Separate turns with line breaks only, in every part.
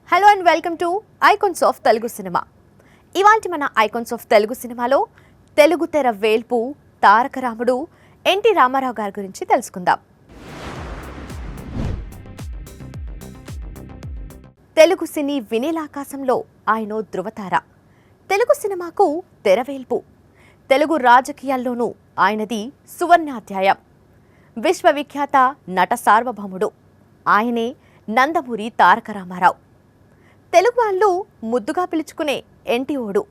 Hello and welcome to icons of Telugu cinema. ఇవాంటి మన icons of Telugu సినిమాలో తెలుగు తెర వేల్పు తారక రాముడు ఎన్టీ రామారావు గారి గురించి తెలుసుకుందాం. తెలుగు సినీ వినీలాకాశంలో ఆయన ధృవతార. తెలుగు సినిమాకు తెరవేల్పు. తెలుగు రాజకీయాల్లోనూ ఆయనది సువర్ణాధ్యాయం. విశ్వవిఖ్యాత నట సార్వభౌముడు ఆయనే నందమూరి తారక రామారావు. తెలుగు వాళ్ళు ముద్దుగా పిలుచుకునే ఎన్టీఓడు.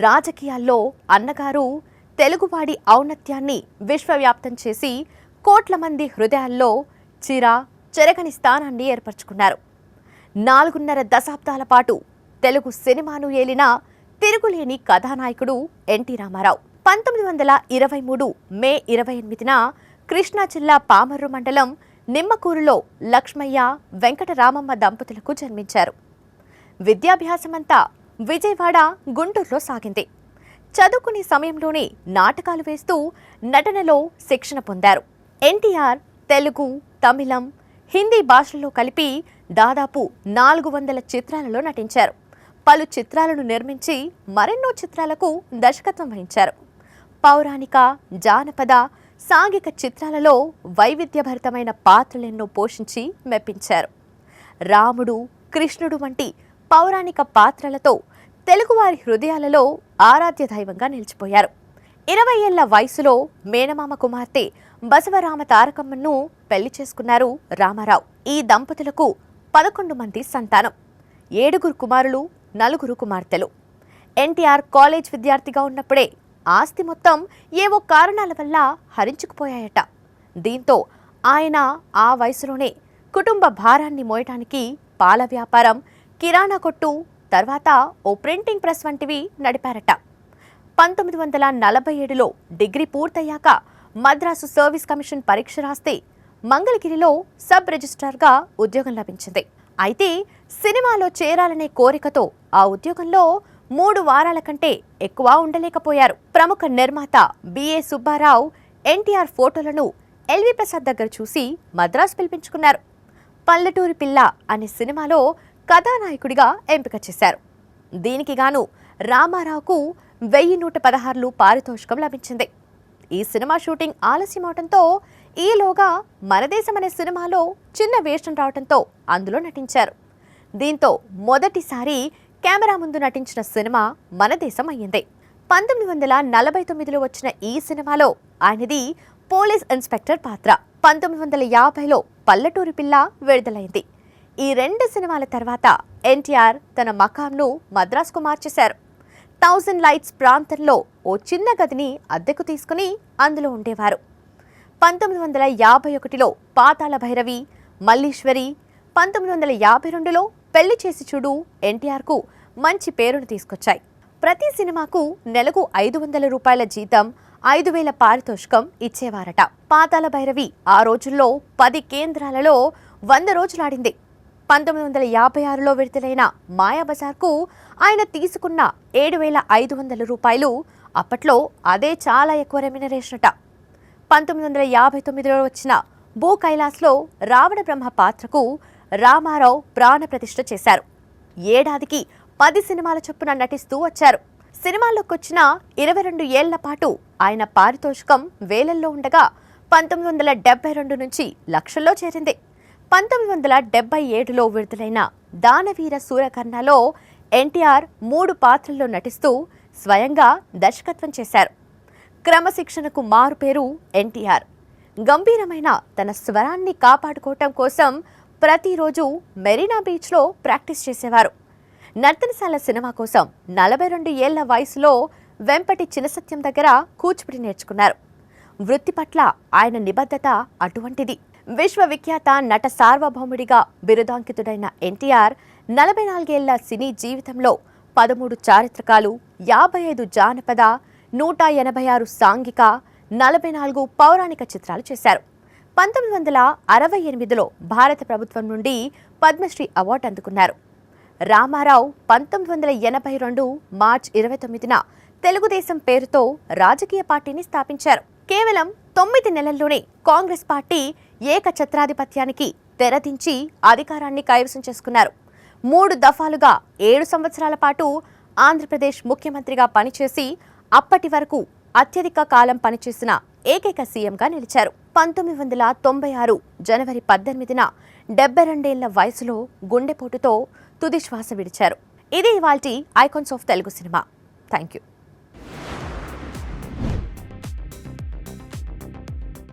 రాజకీయాల్లో అన్నగారు తెలుగువాడి ఔన్నత్యాన్ని విశ్వవ్యాప్తం చేసి కోట్ల మంది హృదయాల్లో చెరగని స్థానాన్ని ఏర్పరచుకున్నారు. 4.5 దశాబ్దాల పాటు తెలుగు సినిమాను ఏలిన తిరుగులేని కథానాయకుడు ఎన్టీ రామారావు. 1923 మే 28న కృష్ణా జిల్లా పామర్రు మండలం నిమ్మకూరులో లక్ష్మయ్య వెంకటరామమ్మ దంపతులకు జన్మించారు. విద్యాభ్యాసమంతా విజయవాడ, గుంటూరులో సాగింది. చదువుకునే సమయంలోనే నాటకాలు వేస్తూ నటనలో శిక్షణ పొందారు. ఎన్టీఆర్ తెలుగు, తమిళం, హిందీ భాషల్లో కలిపి దాదాపు 400 చిత్రాలలో నటించారు. పలు చిత్రాలను నిర్మించి మరెన్నో చిత్రాలకు దర్శకత్వం వహించారు. పౌరాణిక, జానపద, సాంఘిక చిత్రాలలో వైవిధ్యభరితమైన పాత్రలెన్నో పోషించి మెప్పించారు. రాముడు, కృష్ణుడు వంటి పౌరాణిక పాత్రలతో తెలుగువారి హృదయాలలో ఆరాధ్య దైవంగా నిలిచిపోయారు. 20 ఏళ్ల వయసులో మేనమామ కుమార్తె బసవరామ తారకమ్మను పెళ్లి చేసుకున్నారు రామారావు. ఈ దంపతులకు 11 మంది సంతానం, 7 కుమారులు, 4 కుమార్తెలు. ఎన్టీఆర్ కాలేజ్ విద్యార్థిగా ఉన్నప్పుడే ఆస్తి మొత్తం ఏవో కారణాల వల్ల హరించుకుపోయాయట. దీంతో ఆయన ఆ వయసులోనే కుటుంబ భారాన్ని మోయటానికి పాల వ్యాపారం, కిరాణా కొట్టు, తర్వాత ఓ ప్రింటింగ్ ప్రెస్ వంటివి నడిపారట. 1947లో డిగ్రీ పూర్తయ్యాక మద్రాసు సర్వీస్ కమిషన్ పరీక్ష రాస్తే మంగళగిరిలో సబ్ రిజిస్ట్రార్గా ఉద్యోగం లభించింది. అయితే సినిమాలో చేరాలనే కోరికతో ఆ ఉద్యోగంలో 3 వారాల కంటే ఎక్కువ ఉండలేకపోయారు. ప్రముఖ నిర్మాత బిఏ సుబ్బారావు ఎన్టీఆర్ ఫోటోలను ఎల్వి ప్రసాద్ దగ్గర చూసి మద్రాసు పిలిపించుకున్నారు. పల్లెటూరి పిల్ల అనే సినిమాలో కథానాయకుడిగా ఎంపిక చేశారు. దీనికి గాను రామారావుకు 1116 పారితోషికం లభించింది. ఈ సినిమా షూటింగ్ ఆలస్యమవడంతో ఈలోగా మనదేశం అనే సినిమాలో చిన్న వేషం రావడంతో అందులో నటించారు. దీంతో మొదటిసారి కెమెరా ముందు నటించిన సినిమా మనదేశం అయ్యింది. 1949లో వచ్చిన ఈ సినిమాలో ఆయనది పోలీస్ ఇన్స్పెక్టర్ పాత్ర. 1950లో పల్లెటూరి పిల్ల విడుదలైంది. ఈ 2 సినిమాల తర్వాత ఎన్టీఆర్ తన మకాంను మద్రాసుకు మార్చేశారు. 1000 లైట్స్ ప్రాంతంలో ఓ చిన్న గదిని అద్దెకు తీసుకుని అందులో ఉండేవారు. 1951లో పాతాళ భైరవి, మల్లీశ్వరి, 1952లో పెళ్లి చేసి చూడు ఎన్టీఆర్కు మంచి పేరును తీసుకొచ్చాయి. ప్రతి సినిమాకు నెలకు 500 రూపాయల జీతం, 5000 పారితోషికం ఇచ్చేవారట. పాతాళ భైరవి ఆ రోజుల్లో 10 కేంద్రాలలో 100 రోజులాడింది. 1956లో విడుదలైన మాయాబజార్కు ఆయన తీసుకున్న 7500 రూపాయలు అప్పట్లో అదే చాలా ఎక్కువ రెమ్యునరేషన్ అట. 1959లో వచ్చిన భూ కైలాస్లో రావణ బ్రహ్మ పాత్రకు రామారావు ప్రాణ ప్రతిష్ఠ చేశారు. ఏడాదికి 10 సినిమాల చొప్పున నటిస్తూ వచ్చారు. సినిమాల్లోకొచ్చిన 22 ఏళ్ల పాటు ఆయన పారితోషికం వేలల్లో ఉండగా 1972 నుంచి లక్షల్లో చేరింది. 1977లో విడుదలైన దానవీర సూరకర్ణలో ఎన్టీఆర్ 3 పాత్రల్లో నటిస్తూ స్వయంగా దర్శకత్వం చేశారు. క్రమశిక్షణకు మారుపేరు ఎన్టీఆర్. గంభీరమైన తన స్వరాన్ని కాపాడుకోవటం కోసం ప్రతిరోజు మెరీనా బీచ్లో ప్రాక్టీస్ చేసేవారు. నర్తనశాల సినిమా కోసం 42 ఏళ్ల వయసులో వెంపటి చినసత్యం దగ్గర కూచిపూడి నేర్చుకున్నారు. వృత్తి పట్ల ఆయన నిబద్ధత అటువంటిది. విశ్వవిఖ్యాత నట సార్వభౌముడిగా బిరుదాంకితుడైన ఎన్టీఆర్ 44 ఏళ్ల సినీ జీవితంలో 13 చారిత్రకాలు, 55 జానపద, 186 సాంఘిక, 44 పౌరాణిక చిత్రాలు చేశారు. 1968లో భారత ప్రభుత్వం నుండి పద్మశ్రీ అవార్డు అందుకున్నారు. రామారావు 1982 మార్చి 29న తెలుగుదేశం పేరుతో రాజకీయ పార్టీని స్థాపించారు. కేవలం 9 నెలల్లోనే కాంగ్రెస్ పార్టీ ఏకఛత్రాధిపత్యానికి తెరదించి అధికారాన్ని కైవసం చేసుకున్నారు. 3 దఫాలుగా 7 సంవత్సరాల పాటు ఆంధ్రప్రదేశ్ ముఖ్యమంత్రిగా పనిచేసి అప్పటి వరకు అత్యధిక కాలం పనిచేసిన ఏకైక సీఎంగా నిలిచారు. 1996 జనవరి 18న 72 ఏళ్ల వయసులో గుండెపోటుతో తుది శ్వాస విడిచారు. ఇది ఇవాల్టి icons of Telugu cinema. Thank you.